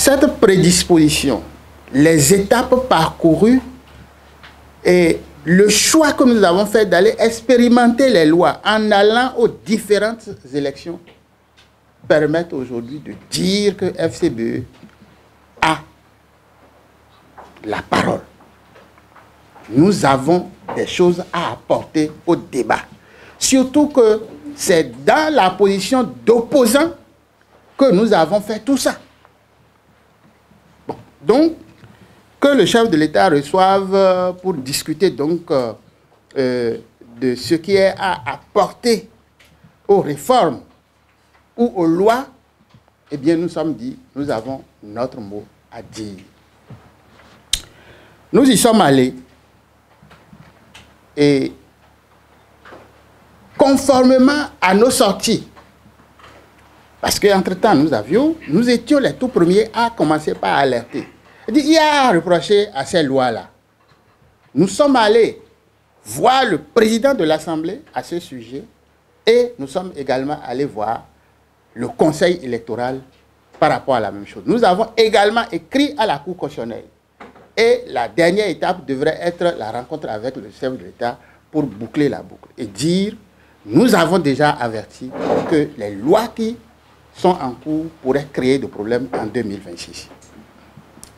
Cette prédisposition, les étapes parcourues et le choix que nous avons fait d'aller expérimenter les lois en allant aux différentes élections permettent aujourd'hui de dire que FCBE a la parole. Nous avons des choses à apporter au débat. Surtout que c'est dans la position d'opposant que nous avons fait tout ça. Bon, donc, que le chef de l'État reçoive pour discuter donc de ce qui est à apporter aux réformes ou aux lois, eh bien nous sommes dit, nous avons notre mot à dire. Nous y sommes allés et conformément à nos sorties, parce qu'entre-temps nous étions les tout premiers à commencer par alerter. Il y a à reprocher à ces lois-là. Nous sommes allés voir le président de l'Assemblée à ce sujet et nous sommes également allés voir le Conseil électoral par rapport à la même chose. Nous avons également écrit à la Cour constitutionnelle et la dernière étape devrait être la rencontre avec le chef de l'État pour boucler la boucle et dire nous avons déjà averti que les lois qui sont en cours pourraient créer des problèmes en 2026.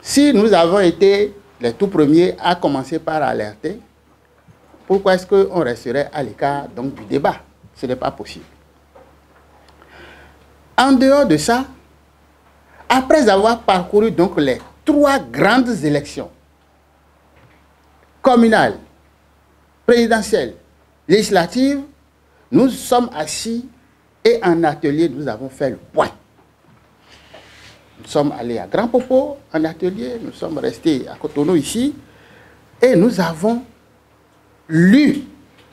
Si nous avons été les tout premiers à commencer par alerter, pourquoi est-ce qu'on resterait à l'écart donc du débat? Ce n'est pas possible. En dehors de ça, après avoir parcouru donc les 3 grandes élections, communales, présidentielles, législatives, nous sommes assis et en atelier, nous avons fait le point. Nous sommes allés à Grand Popo en atelier, nous sommes restés à Cotonou ici, et nous avons lu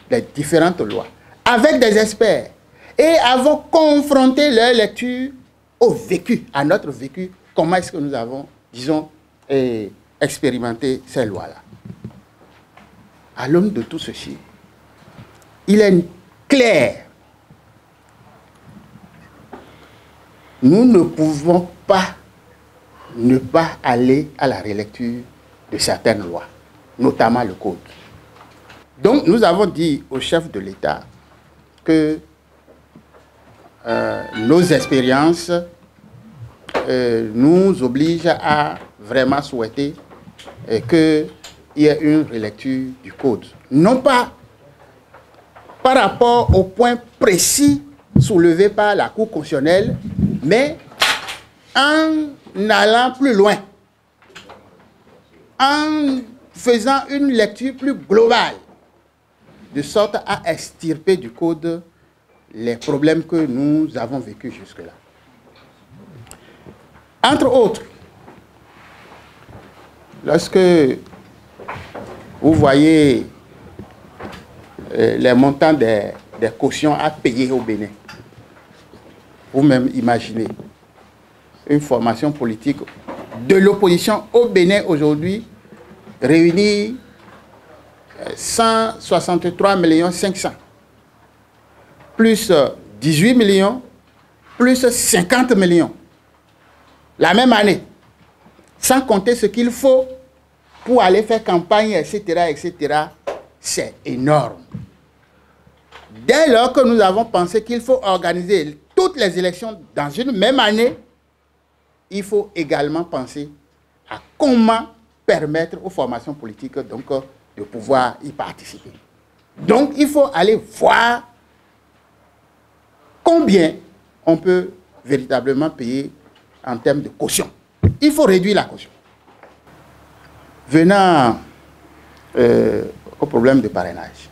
les différentes lois avec des experts et avons confronté leur lecture au vécu, à notre vécu, comment est-ce que nous avons, disons, expérimenté ces lois-là. À l'aune de tout ceci, il est clair, nous ne pouvons pas ne pas aller à la relecture de certaines lois, notamment le Code. Donc, nous avons dit au chef de l'État que nos expériences nous obligent à vraiment souhaiter qu'il y ait une relecture du Code. Non pas par rapport au point précis soulevé par la Cour constitutionnelle, mais en allant plus loin, en faisant une lecture plus globale, de sorte à extirper du Code les problèmes que nous avons vécus jusque-là. Entre autres, lorsque vous voyez les montants des cautions à payer au Bénin, vous-même imaginez une formation politique de l'opposition au Bénin aujourd'hui réunit 163 500 000, plus 18 millions, plus 50 millions, la même année, sans compter ce qu'il faut pour aller faire campagne, etc., etc., c'est énorme. Dès lors que nous avons pensé qu'il faut organiser toutes les élections dans une même année, il faut également penser à comment permettre aux formations politiques donc, de pouvoir y participer. Donc, il faut aller voir combien on peut véritablement payer en termes de caution. Il faut réduire la caution. Venant au problème de parrainage,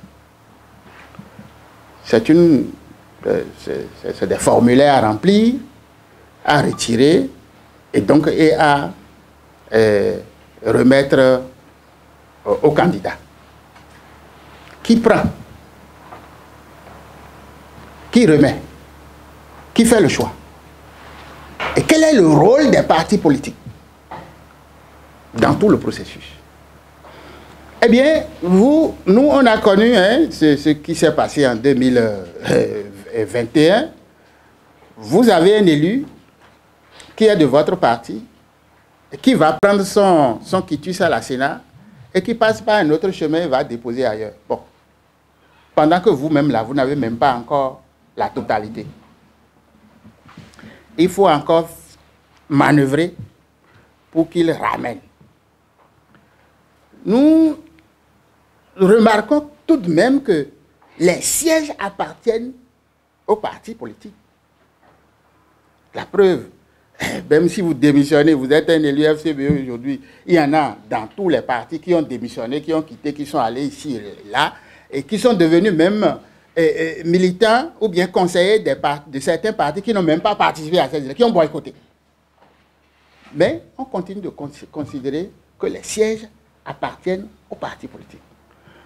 c'est des formulaires à remplir, à retirer et donc à remettre au candidat. Qui prend? Qui remet? Qui fait le choix? Et quel est le rôle des partis politiques dans tout le processus? Eh bien, nous, on a connu ce qui s'est passé en 2021. Vous avez un élu qui est de votre parti qui va prendre son quitus à la Sénat et qui passe par un autre chemin et va déposer ailleurs. Bon. Pendant que vous-même, là, vous n'avez même pas encore la totalité. Il faut encore manœuvrer pour qu'il ramène. Nous remarquons tout de même que les sièges appartiennent aux partis politiques. La preuve, même si vous démissionnez, vous êtes un élu FCBE aujourd'hui, il y en a dans tous les partis qui ont démissionné, qui ont quitté, qui sont allés ici et là, et qui sont devenus même militants ou bien conseillers de certains partis qui n'ont même pas participé à ces élections, qui ont boycotté. Mais on continue de considérer que les sièges appartiennent aux partis politiques.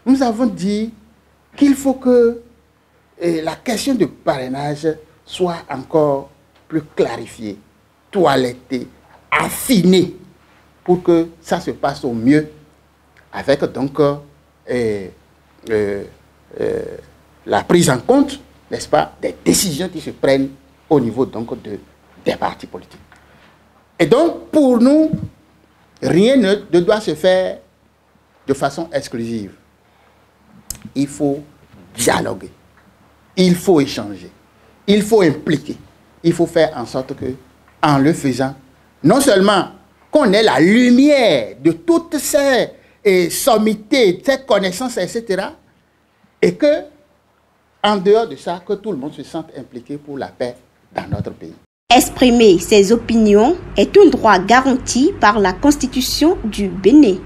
Nous avons dit qu'il faut que la question du parrainage soit encore plus clarifiée, toilettée, affinée, pour que ça se passe au mieux, avec donc la prise en compte, n'est-ce pas, des décisions qui se prennent au niveau donc des partis politiques. Et donc, pour nous, rien ne doit se faire de façon exclusive. Il faut dialoguer, il faut échanger, il faut impliquer, il faut faire en sorte que, en le faisant, non seulement qu'on ait la lumière de toutes ces sommités, ces connaissances, etc., et que, en dehors de ça, que tout le monde se sente impliqué pour la paix dans notre pays. Exprimer ses opinions est un droit garanti par la Constitution du Bénin.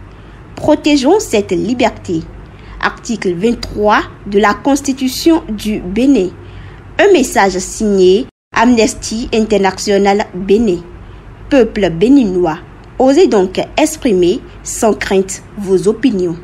Protégeons cette liberté. Article 23 de la Constitution du Bénin. Un message signé Amnesty International Bénin. Peuple béninois, osez donc exprimer sans crainte vos opinions.